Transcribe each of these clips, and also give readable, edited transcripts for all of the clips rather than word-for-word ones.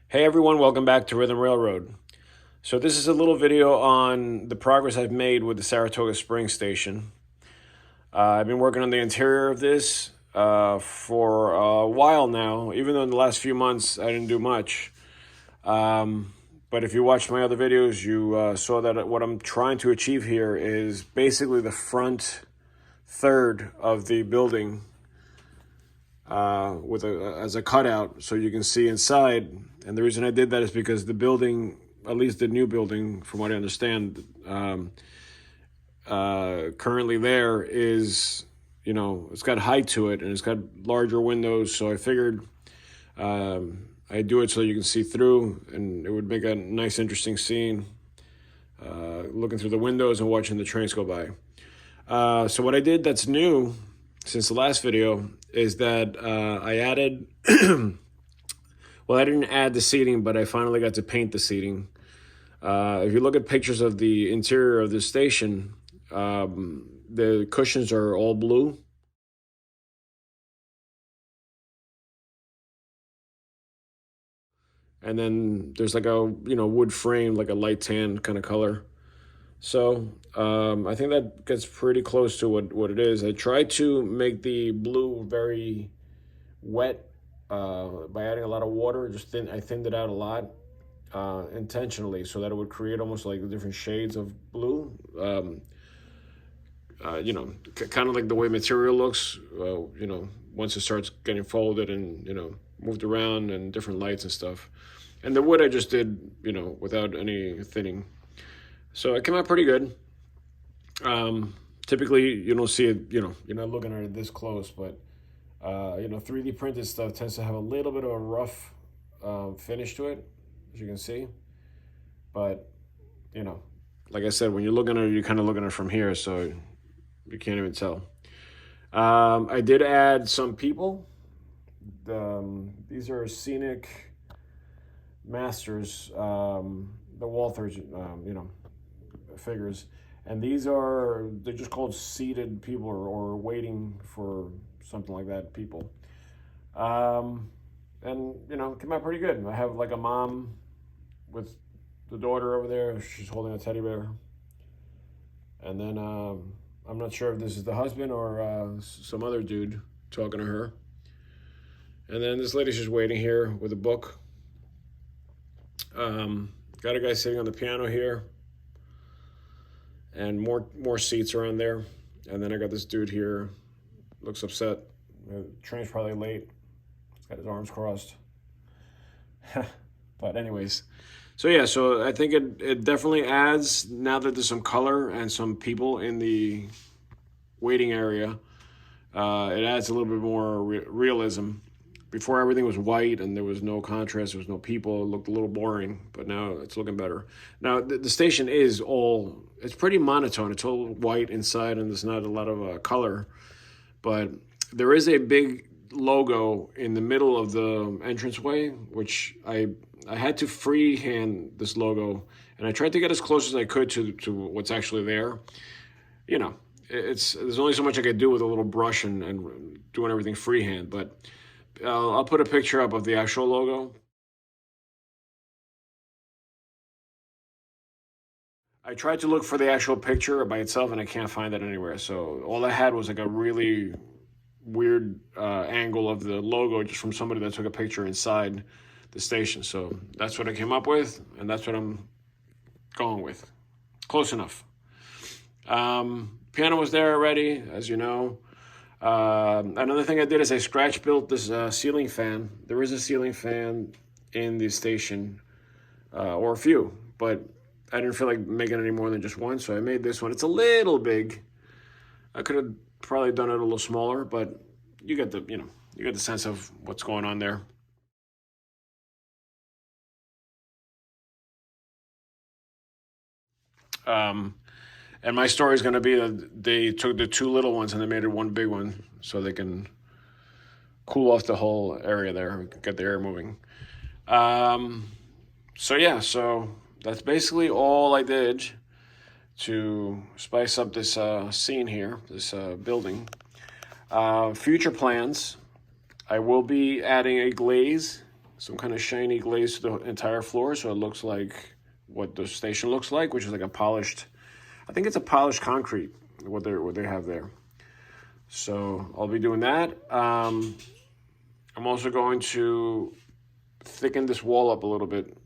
Hey everyone, welcome back to Rhythm Railroad. So this is a little video on the progress I've made with the Saratoga Spring Station. I've been working on the interior of this for a while now, even though in the last few months I didn't do much. But if you watched my other videos, you saw that what I'm trying to achieve here is basically the front third of the building as a cutout so you can see inside. And the reason I did that is because the building, at least the new building, from what I understand, currently there is, it's got height to it and it's got larger windows. So I figured I'd do it so you can see through, and it would make a nice, interesting scene, looking through the windows and watching the trains go by. So what I did that's new since the last video is that I added, well, I didn't add the seating, but I finally got to paint the seating. If you look at pictures of the interior of the station, the cushions are all blue. And then there's like a, wood frame, like a light tan kind of color. So I think that gets pretty close to what it is. I tried to make the blue very wet by adding a lot of water. I thinned it out a lot intentionally so that it would create almost like the different shades of blue. Kind of like the way material looks. Once it starts getting folded and moved around and different lights and stuff. And the wood I just did, without any thinning. So it came out pretty good. Typically, you don't see it, you're not looking at it this close, but 3D printed stuff tends to have a little bit of a rough finish to it, as you can see. But, like I said, when you're looking at it, you're kind of looking at it from here, so you can't even tell. I did add some people. These are scenic masters, the Walthers, figures. And they're just called seated people or waiting for something like that people. And, it came out pretty good. I have like a mom with the daughter over there. She's holding a teddy bear. And then I'm not sure if this is the husband or some other dude talking to her. And then this lady's just waiting here with a book. Got a guy sitting on the piano here. And more seats around there. And then I got this dude here, looks upset. The train's probably late. He's got his arms crossed. But anyways, so I think it definitely adds, now that there's some color and some people in the waiting area, it adds a little bit more realism. Before, everything was white and there was no contrast, there was no people. It looked a little boring, but now it's looking better. Now, the station it's pretty monotone. It's all white inside and there's not a lot of color. But there is a big logo in the middle of the entranceway, which I had to freehand this logo. And I tried to get as close as I could to what's actually there. There's only so much I could do with a little brush and doing everything freehand, but I'll put a picture up of the actual logo. I tried to look for the actual picture by itself and I can't find it anywhere. So all I had was like a really weird angle of the logo just from somebody that took a picture inside the station. So that's what I came up with, and that's what I'm going with. Close enough. Piano was there already, as you know. Another thing I did is I scratch built this ceiling fan. There is a ceiling fan in the station, or a few, but I didn't feel like making any more than just one, so I made this one. It's a little big. I could have probably done it a little smaller, but you get the sense of what's going on there. And my story is going to be that they took the two little ones and they made it one big one so they can cool off the whole area there, get the air moving. So that's basically all I did to spice up this scene here, this building. Future plans, I will be adding a glaze some kind of shiny glaze to the entire floor, so it looks like what the station looks like, which is like a polished, I think it's a polished concrete, what they have there. So I'll be doing that. I'm also going to thicken this wall up a little bit,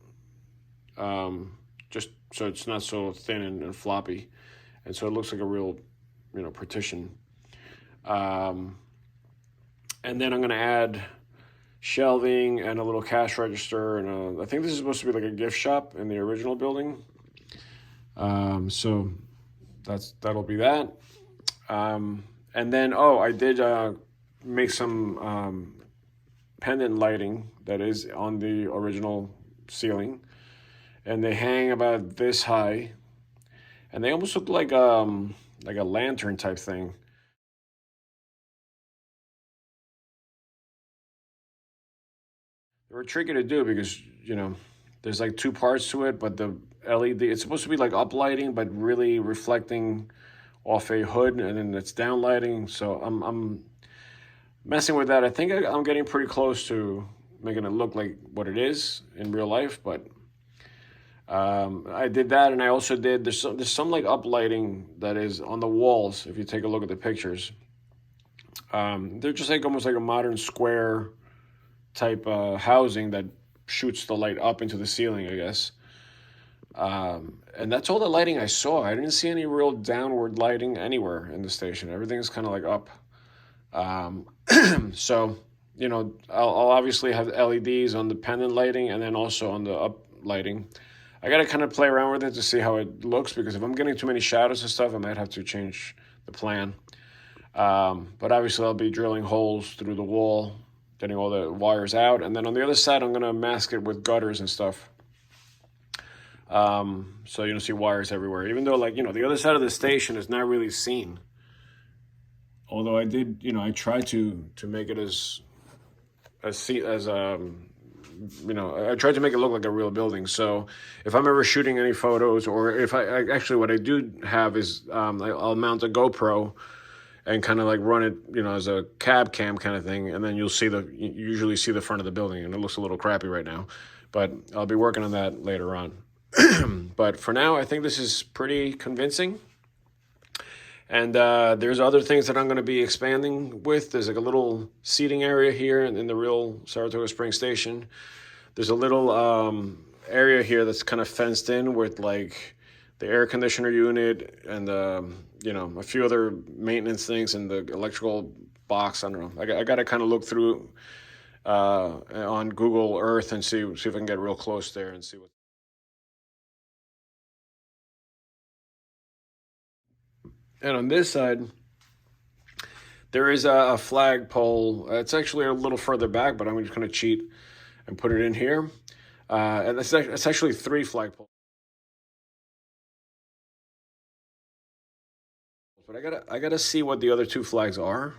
just so it's not so thin and floppy, and so it looks like a real, partition. And then I'm going to add shelving and a little cash register, and I think this is supposed to be like a gift shop in the original building. So that'll be that. And then I did make some pendant lighting that is on the original ceiling, and they hang about this high, and they almost look like a lantern type thing. They were tricky to do because, there's like two parts to it, but the LED, it's supposed to be like up lighting, but really reflecting off a hood, and then it's down lighting. So I'm messing with that. I think I'm getting pretty close to making it look like what it is in real life, but I did that, and I also did, there's some like up lighting that is on the walls. If you take a look at the pictures, they're just like almost like a modern square type housing that shoots the light up into the ceiling, I guess. And that's all the lighting I saw. I didn't see any real downward lighting anywhere in the station. Everything's kind of like up. So, I'll obviously have LEDs on the pendant lighting and then also on the up lighting. I got to kind of play around with it to see how it looks, because if I'm getting too many shadows and stuff, I might have to change the plan. But obviously I'll be drilling holes through the wall, getting all the wires out, and then on the other side I'm going to mask it with gutters and stuff. So you don't see wires everywhere, even though the other side of the station is not really seen. Although I did, I tried to make it I tried to make it look like a real building. So if I'm ever shooting any photos, or if I actually, what I do have is I'll mount a GoPro and kind of like run it, as a cab cam kind of thing. And then you usually see the front of the building, and it looks a little crappy right now, but I'll be working on that later on. But for now, I think this is pretty convincing. And there's other things that I'm going to be expanding with. There's like a little seating area here in the real Saratoga Springs station. There's a little area here that's kind of fenced in with like the air conditioner unit and a few other maintenance things and the electrical box. I don't know. I got to kind of look through on Google Earth and see if I can get real close there and see what. And on this side, there is a flagpole. It's actually a little further back, but I'm just going to cheat and put it in here. And it's actually 3 flagpoles. But I gotta see what the other 2 flags are. I'm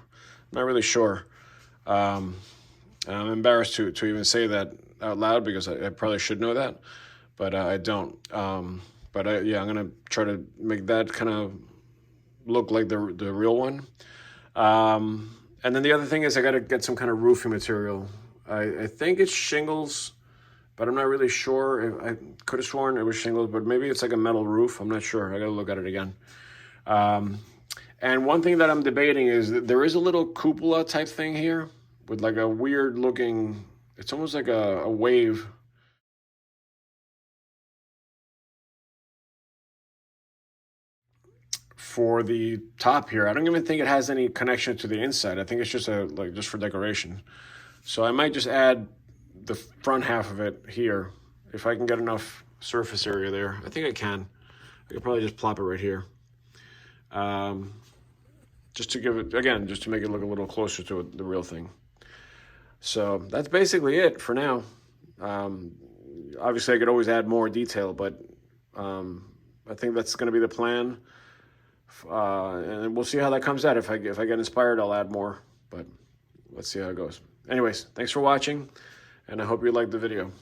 not really sure. And I'm embarrassed to even say that out loud, because I probably should know that, but I don't. But I'm gonna try to make that kind of look like the real one. And then the other thing is I got to get some kind of roofing material. I think it's shingles, but I'm not really sure. I could have sworn it was shingles, but maybe it's like a metal roof. I'm not sure. I got to look at it again. And one thing that I'm debating is that there is a little cupola type thing here with like a weird looking, it's almost like a wave. For the top here. I don't even think it has any connection to the inside. I think it's just just for decoration. So I might just add the front half of it here if I can get enough surface area there. I think I can. I could probably just plop it right here. Just to give it, again, just to make it look a little closer to the real thing. So that's basically it for now. Obviously I could always add more detail, but I think that's going to be the plan. And we'll see how that comes out. If I get inspired, I'll add more, but let's see how it goes. Anyways, thanks for watching, and I hope you liked the video.